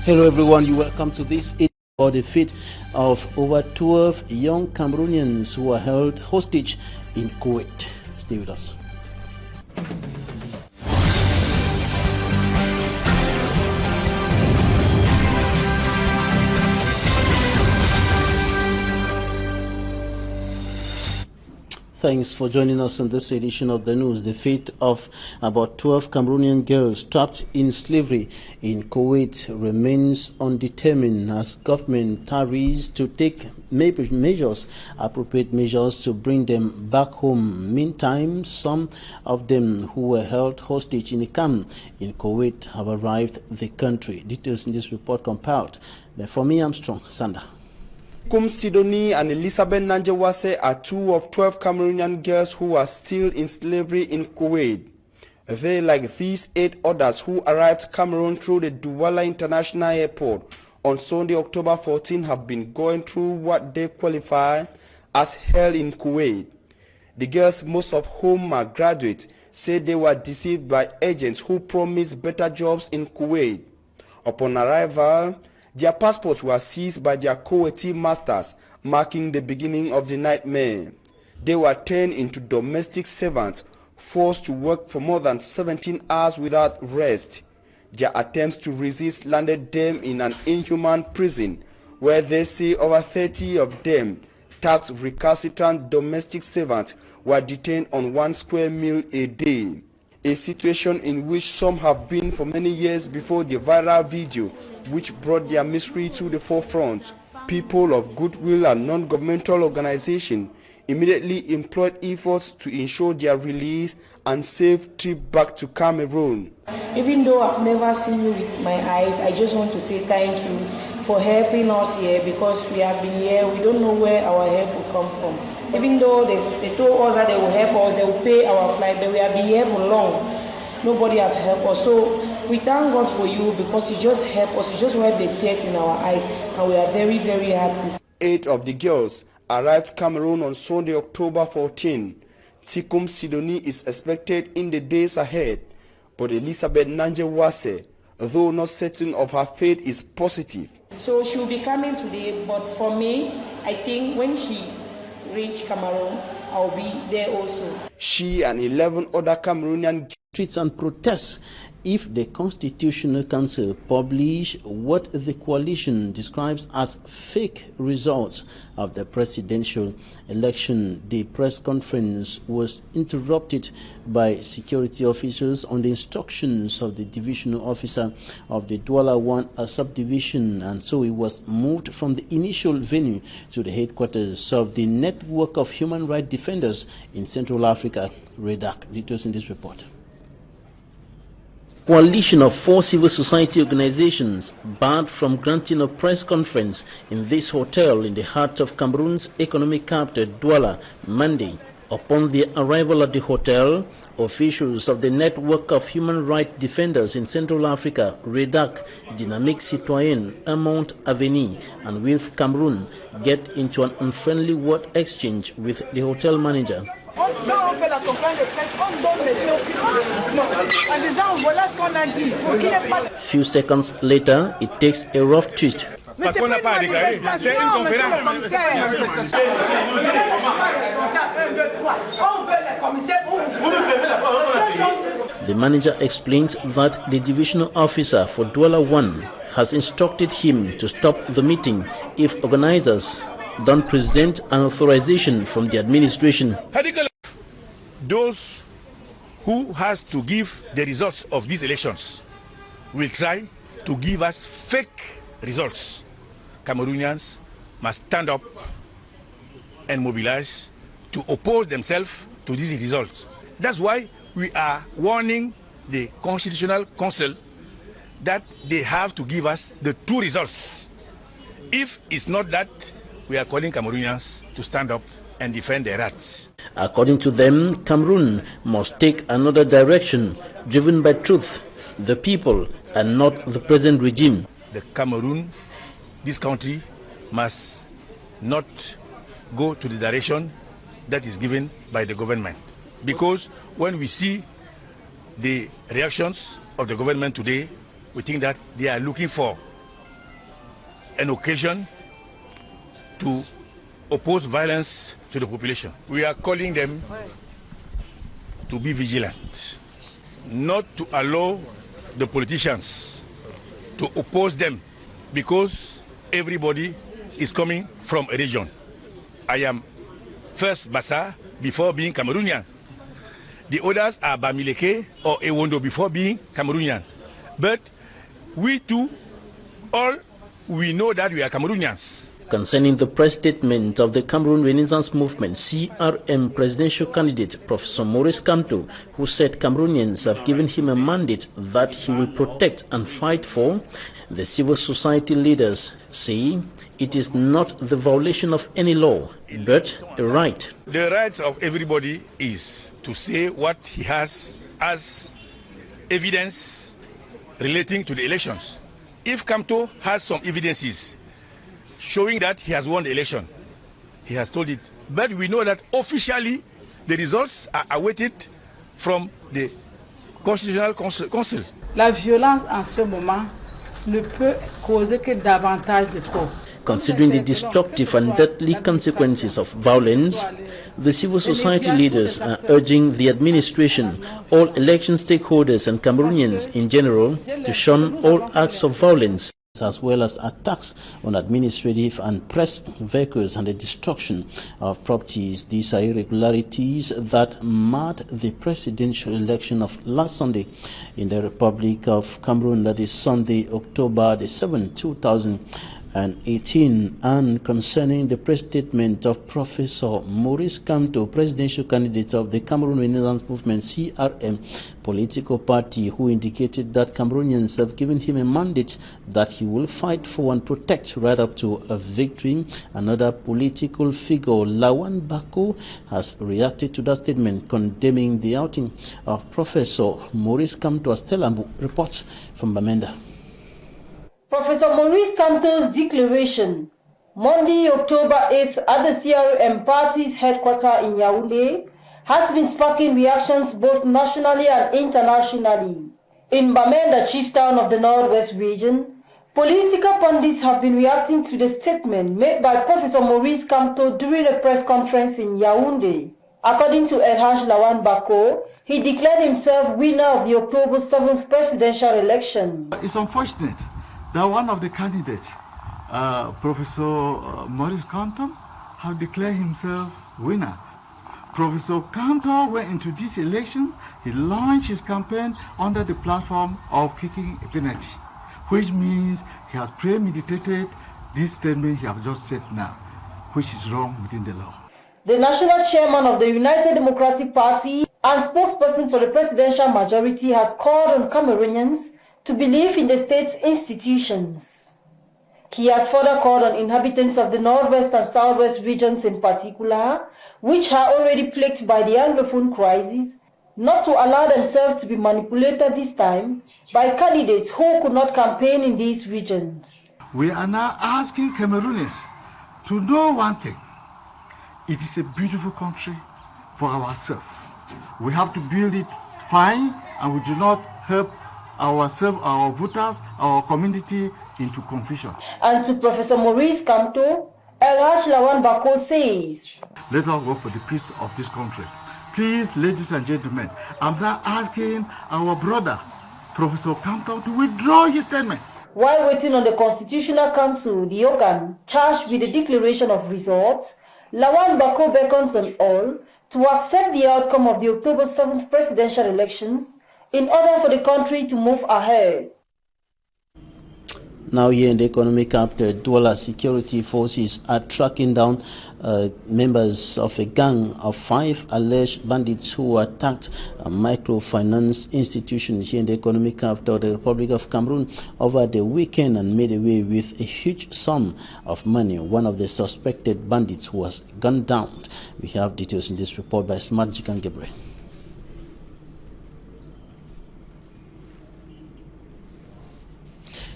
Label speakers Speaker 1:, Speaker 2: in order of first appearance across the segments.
Speaker 1: Hello everyone, you welcome to this for the fate of over 12 young Cameroonians who are held hostage in Kuwait. Stay with us. Thanks for joining us on this edition of the news. The fate of about 12 Cameroonian girls trapped in slavery in Kuwait remains undetermined as government tarries to take appropriate measures to bring them back home. Meantime, some of them who were held hostage in a camp in Kuwait have arrived the country. Details in this report compiled by Fomi Armstrong Sander.
Speaker 2: Sidoni and Elizabeth Nanjewase are two of 12 Cameroonian girls who are still in slavery in Kuwait. They, like these 8 others who arrived Cameroon through the Douala International Airport on Sunday, October 14, have been going through what they qualify as hell in Kuwait. The girls, most of whom are graduates, say they were deceived by agents who promised better jobs in Kuwait. Upon arrival, their passports were seized by their Kuwaiti masters, marking the beginning of the nightmare. They were turned into domestic servants, forced to work for more than 17 hours without rest. Their attempts to resist landed them in an inhuman prison, where they say over 30 of them, taxed recalcitrant domestic servants, were detained on 1 square meal a day. A situation in which some have been for many years before the viral video, which brought their misery to the forefront. People of goodwill and non-governmental organizations immediately employed efforts to ensure their release and safe trip back to Cameroon.
Speaker 3: Even though I've never seen you with my eyes, I just want to say thank you for helping us here, because we have been here, we don't know where our help will come from. Even though they told us that they will help us, they will pay our flight, but we have been here for long. Nobody has helped us. So we thank God for you, because you just help us, you just wipe the tears in our eyes, and we are very, very happy.
Speaker 2: 8 of the girls arrived Cameroon on Sunday, October 14. Sidoni is expected in the days ahead, but Elizabeth Nanjewase, though not certain of her fate, is positive.
Speaker 3: So she will be coming today, but for me, I think when she reach Cameroon, I'll be there also.
Speaker 2: She and 11 other Cameroonian
Speaker 1: Streets and protests if the Constitutional Council publish what the coalition describes as fake results of the presidential election. The press conference was interrupted by security officers on the instructions of the divisional officer of the Douala 1 subdivision, and so it was moved from the initial venue to the headquarters of the Network of Human Rights Defenders in Central Africa, REDAC. Details in this report. Coalition of 4 civil society organizations barred from granting a press conference in this hotel in the heart of Cameroon's economic capital, Douala, Monday. Upon their arrival at the hotel, officials of the Network of Human Rights Defenders in Central Africa, REDAC, Dynamique Citoyenne, Amont Avenue, and Wilf Cameroon get into an unfriendly word exchange with the hotel manager. Few seconds later, it takes a rough twist. The manager explains that the divisional officer for Douala 1 has instructed him to stop the meeting if organizers don't present an authorization from the administration.
Speaker 4: Those who has to give the results of these elections will try to give us fake results. Cameroonians must stand up and mobilize to oppose themselves to these results. That's why we are warning the Constitutional Council that they have to give us the true results. If it's not that, we are calling Cameroonians to stand up and defend their rights.
Speaker 1: According to them, Cameroon must take another direction, driven by truth, the people, and not the present regime.
Speaker 4: The Cameroon, this country, must not go to the direction that is given by the government. Because when we see the reactions of the government today, we think that they are looking for an occasion to oppose violence to the population. We are calling them to be vigilant, not to allow the politicians to oppose them, because everybody is coming from a region. I am first Bassa before being Cameroonian. The others are Bamileke or Ewondo before being Cameroonian. But we too, all we know that we are Cameroonians.
Speaker 1: Concerning the press statement of the Cameroon Renaissance Movement CRM presidential candidate Professor Maurice Kamto, who said Cameroonians have given him a mandate that he will protect and fight for, the civil society leaders say it is not the violation of any law, but a right.
Speaker 4: The rights of everybody is to say what he has as evidence relating to the elections. If Kamto has some evidences showing that he has won the election, he has told it. But we know that officially the results are awaited from the Constitutional Council.
Speaker 5: La violence en ce moment ne peut causer que davantage de trop.
Speaker 1: Considering the destructive and deadly consequences of violence, the civil society leaders are urging the administration, all election stakeholders and Cameroonians in general to shun all acts of violence, as well as attacks on administrative and press vehicles and the destruction of properties. These are irregularities that marred the presidential election of last Sunday in the Republic of Cameroon, that is Sunday, October the 7th, 2018. And concerning the press statement of Professor Maurice Kamto, presidential candidate of the Cameroon Renaissance Movement CRM political party, who indicated that Cameroonians have given him a mandate that he will fight for and protect right up to a victory. Another political figure, Lawan Bako, has reacted to that statement, condemning the outing of Professor Maurice Kamto. Stelambu reports from Bamenda.
Speaker 6: Professor Maurice Kamto's declaration, Monday, October 8th, at the CRM party's headquarters in Yaoundé, has been sparking reactions both nationally and internationally. In Bamenda, chief town of the Northwest region, political pundits have been reacting to the statement made by Professor Maurice Kamto during a press conference in Yaoundé. According to Elhaj Lawan Bako, he declared himself winner of the October 7th presidential election.
Speaker 7: It's unfortunate that one of the candidates, Professor Maurice Kamto, have declared himself winner. Professor Kamto went into this election, he launched his campaign under the platform of kicking Equinoxe, which means he has premeditated this statement he has just said now, which is wrong within the law.
Speaker 6: The national chairman of the United Democratic Party and spokesperson for the presidential majority has called on Cameroonians to believe in the state's institutions. He has further called on inhabitants of the Northwest and Southwest regions in particular, which are already plagued by the Anglophone crisis, not to allow themselves to be manipulated this time by candidates who could not campaign in these regions.
Speaker 7: We are now asking Cameroonians to know one thing. It is a beautiful country for ourselves. We have to build it fine, and we do not help ourselves, our voters, our community into confusion.
Speaker 6: And to Professor Maurice Kamto, Elhaj Lawan Bako says,
Speaker 7: let us work for the peace of this country. Please, ladies and gentlemen, I'm now asking our brother, Professor Kamto, to withdraw his statement.
Speaker 6: While waiting on the Constitutional Council, the organ charged with the declaration of results, Lawan Bako beckons on all to accept the outcome of the October 7th presidential elections in order for the country to move ahead.
Speaker 1: Now here in the economic capital, Douala security forces are tracking down members of a gang of 5 alleged bandits who attacked a microfinance institution here in the economic capital, the Republic of Cameroon, over the weekend and made away with a huge sum of money. One of the suspected bandits was gunned down. We have details in this report by Smart Jikan Gebre.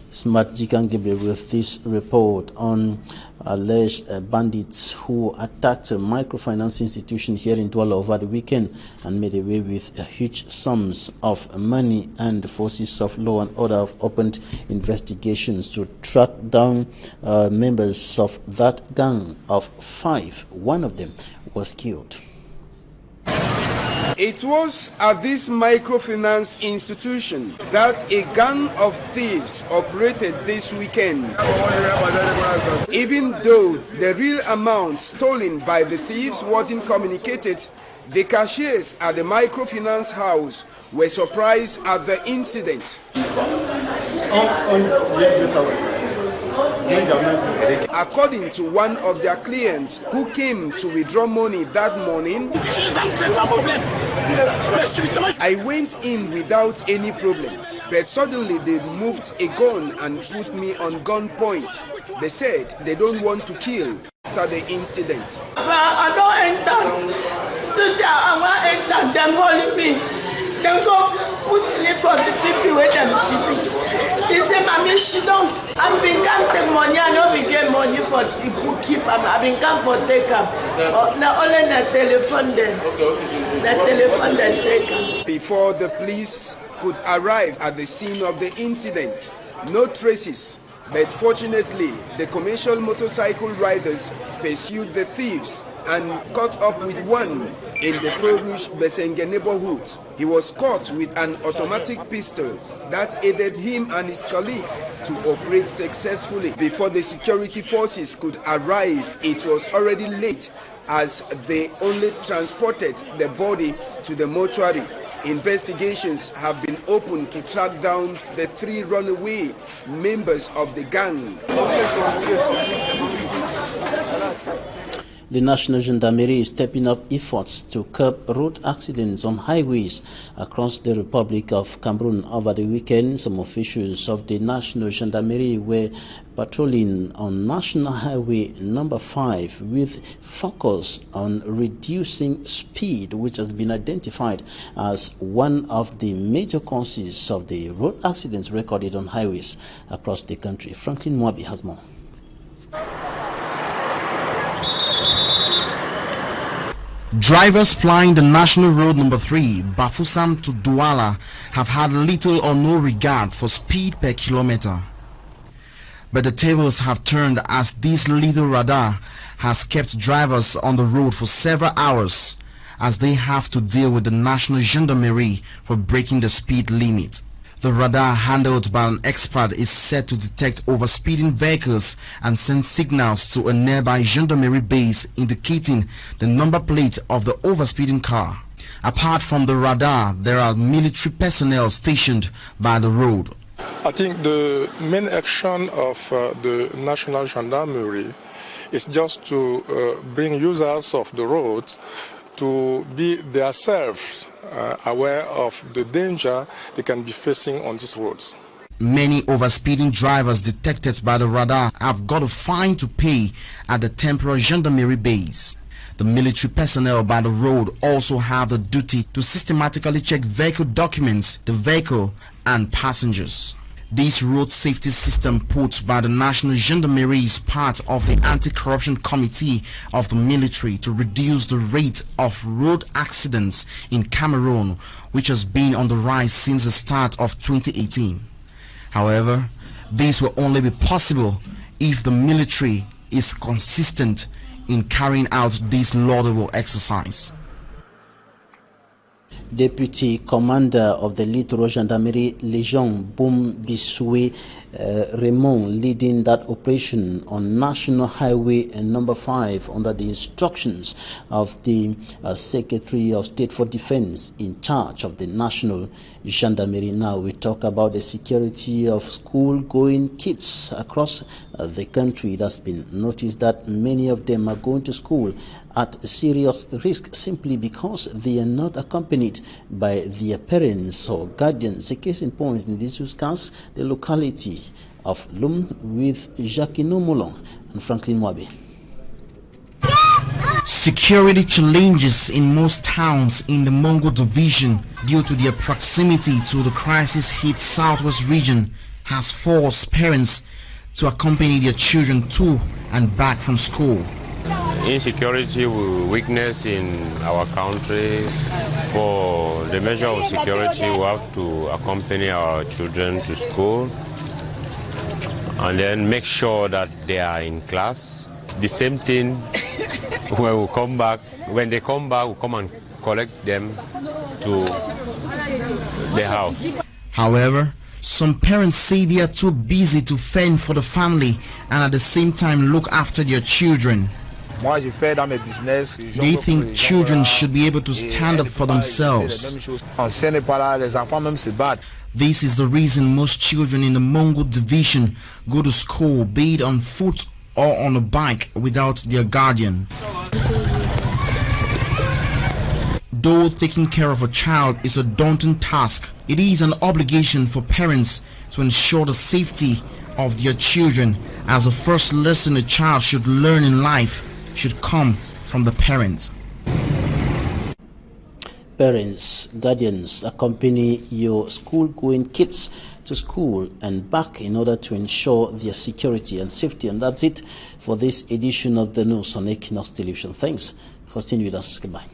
Speaker 1: Smart Jikan Gebre with this report on alleged bandits who attacked a microfinance institution here in Douala over the weekend and made away with huge sums of money, and the forces of law and order have opened investigations to track down members of that gang of 5. One of them was killed.
Speaker 2: It was at this microfinance institution that a gang of thieves operated this weekend. Even though the real amount stolen by the thieves wasn't communicated, the cashiers at the microfinance house were surprised at the incident. According to one of their clients who came to withdraw money that morning, I went in without any problem, but suddenly they moved a gun and put me on gunpoint. They said they don't want to kill after the incident.
Speaker 8: I don't enter. Today I want to enter. Them holding me. Them go put me for the people where them shipping. He said, "Mommy, she don't. I've been can't take money. I know we get money for the bookkeeper. I've been can't for take up. Now only the telephone then. The telephone then take up."
Speaker 2: Before the police could arrive at the scene of the incident, no traces. But fortunately, the commercial motorcycle riders pursued the thieves and caught up with one in the Feurouge Besenge neighborhood. He was caught with an automatic pistol that aided him and his colleagues to operate successfully. Before the security forces could arrive, it was already late, as they only transported the body to the mortuary. Investigations have been opened to track down the 3 runaway members of the gang.
Speaker 1: The National Gendarmerie is stepping up efforts to curb road accidents on highways across the Republic of Cameroon. Over the weekend, some officials of the National Gendarmerie were patrolling on National Highway number 5 with focus on reducing speed, which has been identified as one of the major causes of the road accidents recorded on highways across the country. Franklin Mwabi has more.
Speaker 9: Drivers plying the National Road number 3, Bafoussam to Douala, have had little or no regard for speed per kilometer. But the tables have turned, as this little radar has kept drivers on the road for several hours, as they have to deal with the National Gendarmerie for breaking the speed limit. The radar, handled by an expert, is set to detect overspeeding vehicles and send signals to a nearby gendarmerie base indicating the number plate of the overspeeding car. Apart from the radar, there are military personnel stationed by the road.
Speaker 10: I think the main action of the National Gendarmerie is just to bring users of the roads to be themselves aware of the danger they can be facing on these roads.
Speaker 9: Many overspeeding drivers detected by the radar have got a fine to pay at the temporary gendarmerie base. The military personnel by the road also have the duty to systematically check vehicle documents, the vehicle and passengers. This road safety system put by the National Gendarmerie is part of the Anti-Corruption Committee of the military to reduce the rate of road accidents in Cameroon, which has been on the rise since the start of 2018. However, this will only be possible if the military is consistent in carrying out this laudable exercise.
Speaker 1: Deputy Commander of the Littoral Gendarmerie Légion Boum Bissoue Raymond, leading that operation on National Highway number 5 under the instructions of the Secretary of State for Defense in charge of the National Gendarmerie. Now we talk about the security of school-going kids across the country. It has been noticed that many of them are going to school at serious risk simply because they are not accompanied by their parents or guardians. A case in point in this case, the locality of Lum with Jacquino Moulon and Franklin Mwabe.
Speaker 9: Security challenges in most towns in the Mongo division due to their proximity to the crisis-hit southwest region has forced parents to accompany their children to and back from school.
Speaker 11: Insecurity we witness in our country. For the measure of security, we have to accompany our children to school and then make sure that they are in class. The same thing when we come back. When they come back, we come and collect them to the house.
Speaker 9: However, some parents say they are too busy to fend for the family and at the same time look after their children. They think children should be able to stand up for themselves. This is the reason most children in the Mongol division go to school, be it on foot or on a bike, without their guardian. Though taking care of a child is a daunting task, it is an obligation for parents to ensure the safety of their children, as the first lesson a child should learn in life should come from the parents.
Speaker 1: Parents, guardians, accompany your school-going kids to school and back in order to ensure their security and safety. And that's it for this edition of the news on Equinoxe Television. Thanks for staying with us. Goodbye.